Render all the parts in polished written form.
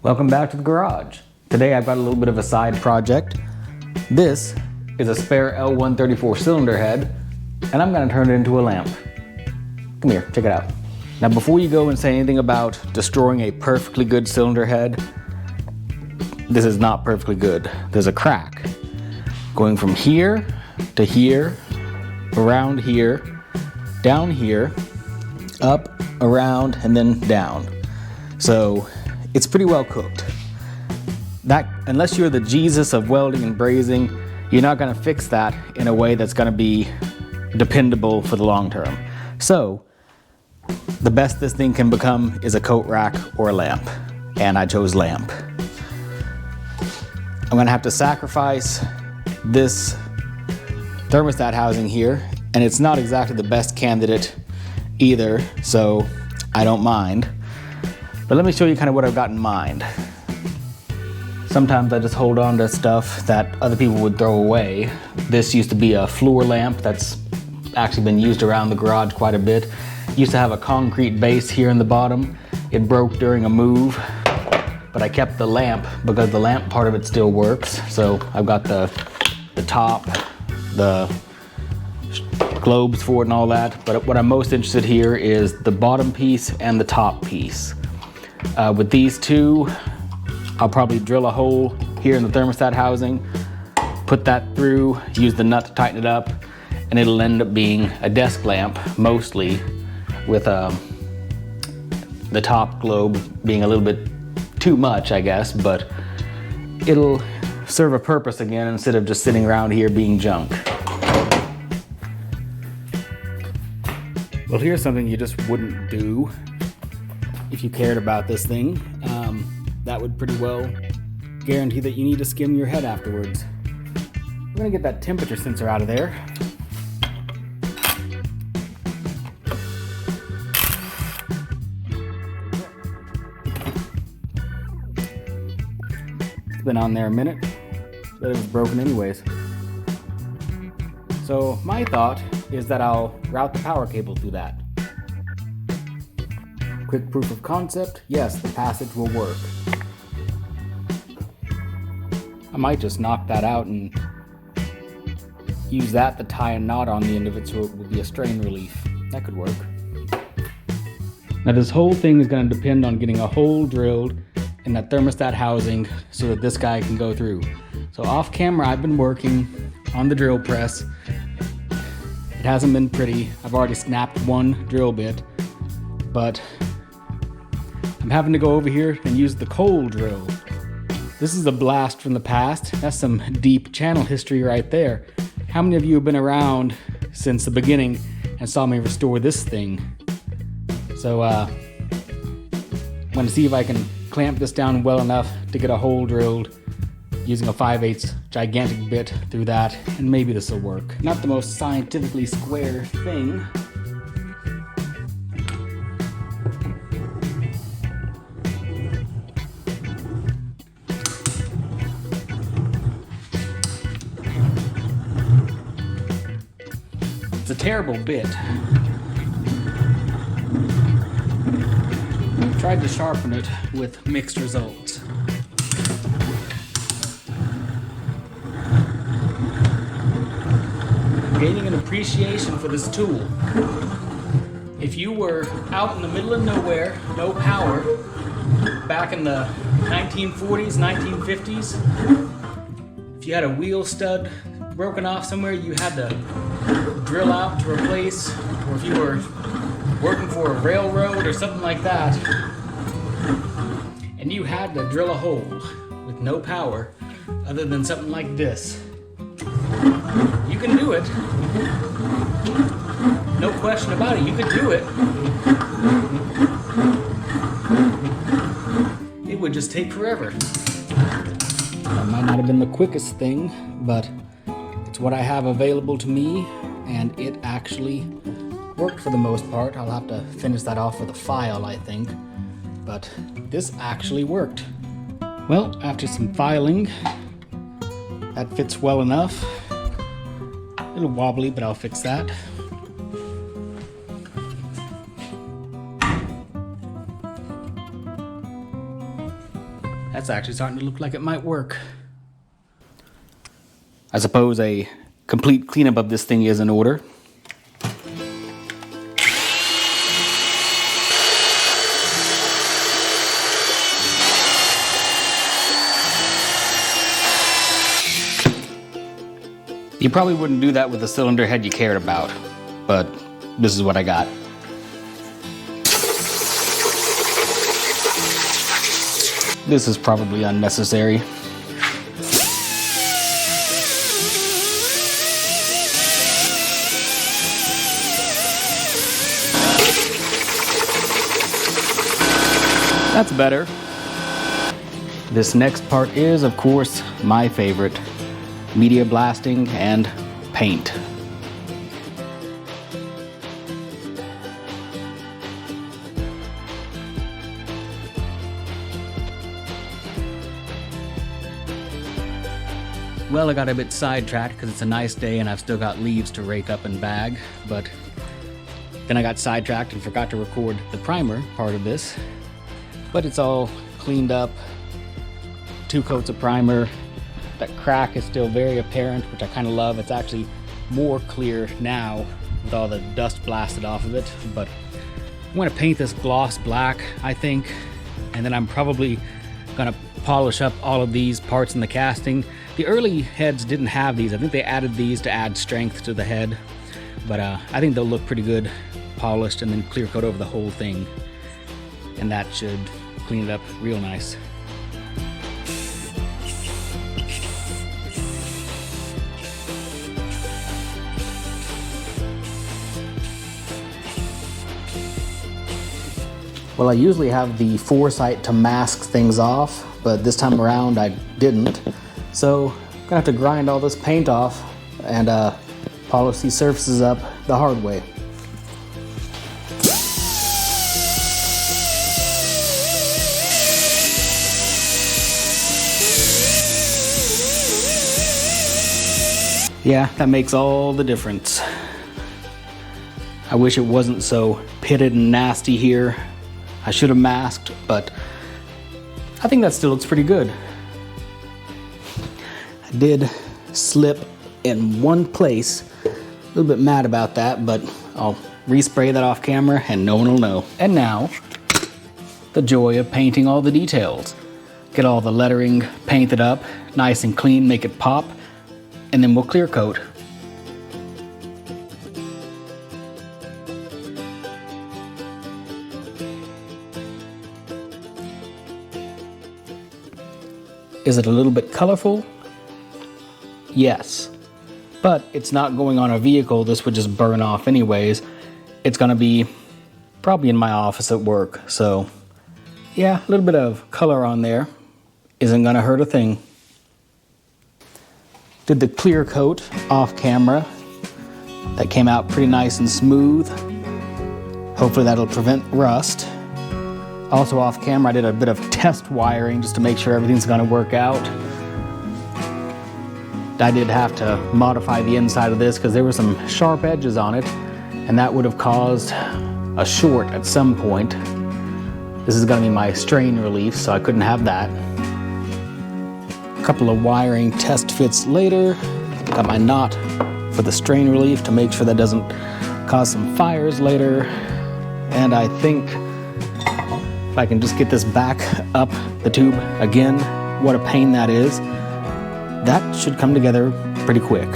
Welcome back to the garage. Today I've got a little bit of a side project. This is a spare L134 cylinder head, and I'm gonna turn it into a lamp. Come here, check it out. Now before you go and say anything about destroying a perfectly good cylinder head, this is not perfectly good. There's a crack going from here to here, around here, down here, up, around, and then down. So it's pretty well cooked. That, unless you're the Jesus of welding and brazing, you're not gonna fix that in a way that's gonna be dependable for the long term. So the best this thing can become is a coat rack or a lamp, and I chose lamp. I'm gonna have to sacrifice this thermostat housing here, and it's not exactly the best candidate either, so I don't mind. But let me show you kind of what I've got in mind. Sometimes I just hold on to stuff that other people would throw away. This used to be a floor lamp that's actually been used around the garage quite a bit. Used to have a concrete base here in the bottom. It broke during a move, but I kept the lamp because the lamp part of it still works. So I've got the top, the globes for it and all that. But what I'm most interested here is the bottom piece and the top piece. With these two, I'll probably drill a hole here in the thermostat housing, put that through, use the nut to tighten it up, and it'll end up being a desk lamp, mostly, with the top globe being a little bit too much, I guess, but it'll serve a purpose again instead of just sitting around here being junk. Well, here's something you just wouldn't do if you cared about this thing. That would pretty well guarantee that you need to skim your head afterwards. We're gonna get that temperature sensor out of there. It's been on there a minute, but it was broken anyways. So my thought is that I'll route the power cable through that. Quick proof of concept, yes, the passage will work. I might just knock that out and use that to tie a knot on the end of it so it will be a strain relief. That could work. Now this whole thing is going to depend on getting a hole drilled in that thermostat housing so that this guy can go through. So off camera I've been working on the drill press. It hasn't been pretty. I've already snapped one drill bit, but I'm having to go over here and use the coal drill. This is a blast from the past. That's some deep channel history right there. How many of you have been around since the beginning and saw me restore this thing? So I'm gonna see if I can clamp this down well enough to get a hole drilled using a 5/8 gigantic bit through that, and maybe this will work. Not the most scientifically square thing. It's a terrible bit. Tried to sharpen it with mixed results. Gaining an appreciation for this tool. If you were out in the middle of nowhere, no power, back in the 1940s, 1950s, if you had a wheel stud broken off somewhere, you had to drill out to replace, or if you were working for a railroad or something like that, and you had to drill a hole with no power other than something like this, you can do it. No question about it, you could do it. It would just take forever. That might not have been the quickest thing, but it's what I have available to me, and it actually worked for the most part. I'll have to finish that off with a file, I think, but this actually worked. Well, after some filing, that fits well enough. A little wobbly, but I'll fix that. That's actually starting to look like it might work. I suppose a complete cleanup of this thing is in order. You probably wouldn't do that with a cylinder head you cared about, but this is what I got. This is probably unnecessary. That's better. This next part is, of course, my favorite. Media blasting and paint. Well, I got a bit sidetracked because it's a nice day and I've still got leaves to rake up and bag, but then I got sidetracked and forgot to record the primer part of this. But it's all cleaned up. 2 coats of primer. That crack is still very apparent, which I kind of love. It's actually more clear now with all the dust blasted off of it. But I'm going to paint this gloss black, I think, and then I'm probably going to polish up all of these parts in the casting. The early heads didn't have these. I think they added these to add strength to the head, but I think they'll look pretty good polished and then clear coat over the whole thing, and that should clean it up real nice. Well, I usually have the foresight to mask things off, but this time around I didn't. So I'm gonna have to grind all this paint off and polish these surfaces up the hard way. Yeah, that makes all the difference. I wish it wasn't so pitted and nasty here. I should have masked, but I think that still looks pretty good. I did slip in one place. A little bit mad about that, but I'll respray that off camera and no one will know. And now, the joy of painting all the details. Get all the lettering painted up, nice and clean, make it pop, and then we'll clear coat. Is it a little bit colorful? Yes. But it's not going on a vehicle. This would just burn off anyways. It's gonna be probably in my office at work. So yeah, a little bit of color on there isn't gonna hurt a thing. Did the clear coat off camera. That came out pretty nice and smooth. Hopefully that'll prevent rust. Also off camera, I did a bit of test wiring just to make sure everything's gonna work out. I did have to modify the inside of this because there were some sharp edges on it, and that would have caused a short at some point. This is gonna be my strain relief, so I couldn't have that. A couple of wiring test fits later. Got my knot for the strain relief to make sure that doesn't cause some fires later. And I think if I can just get this back up the tube again, what a pain that is. That should come together pretty quick.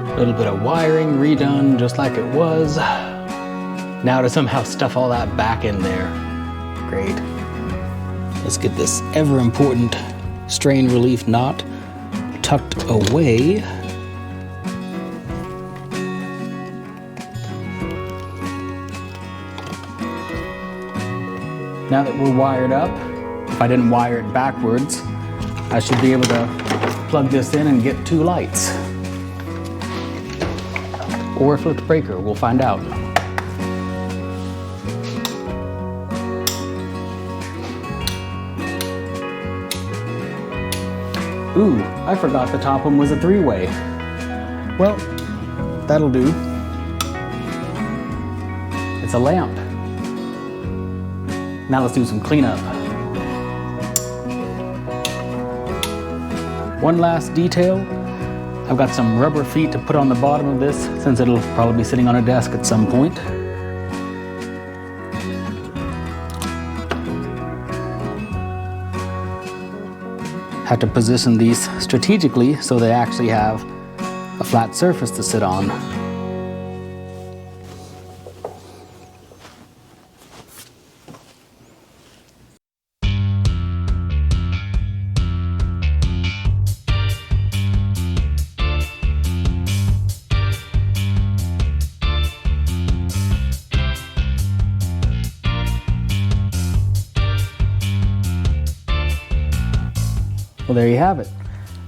A little bit of wiring redone just like it was. Now to somehow stuff all that back in there. Great. Let's get this ever important strain relief knot tucked away. Now that we're wired up, if I didn't wire it backwards, I should be able to plug this in and get 2 lights. Or flip the breaker, we'll find out. Ooh, I forgot the top one was a 3-way. Well, that'll do. It's a lamp. Now let's do some cleanup. One last detail, I've got some rubber feet to put on the bottom of this since it'll probably be sitting on a desk at some point. Have to position these strategically so they actually have a flat surface to sit on. Well, there you have it.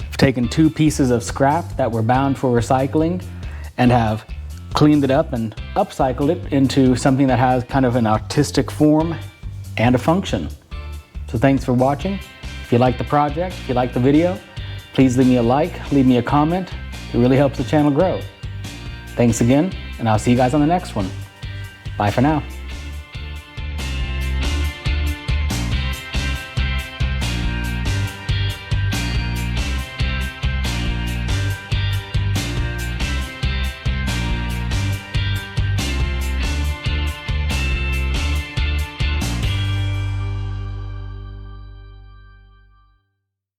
I've taken 2 pieces of scrap that were bound for recycling and have cleaned it up and upcycled it into something that has kind of an artistic form and a function. So thanks for watching. If you like the project, if you like the video, please leave me a like, leave me a comment. It really helps the channel grow. Thanks again, and I'll see you guys on the next one. Bye for now.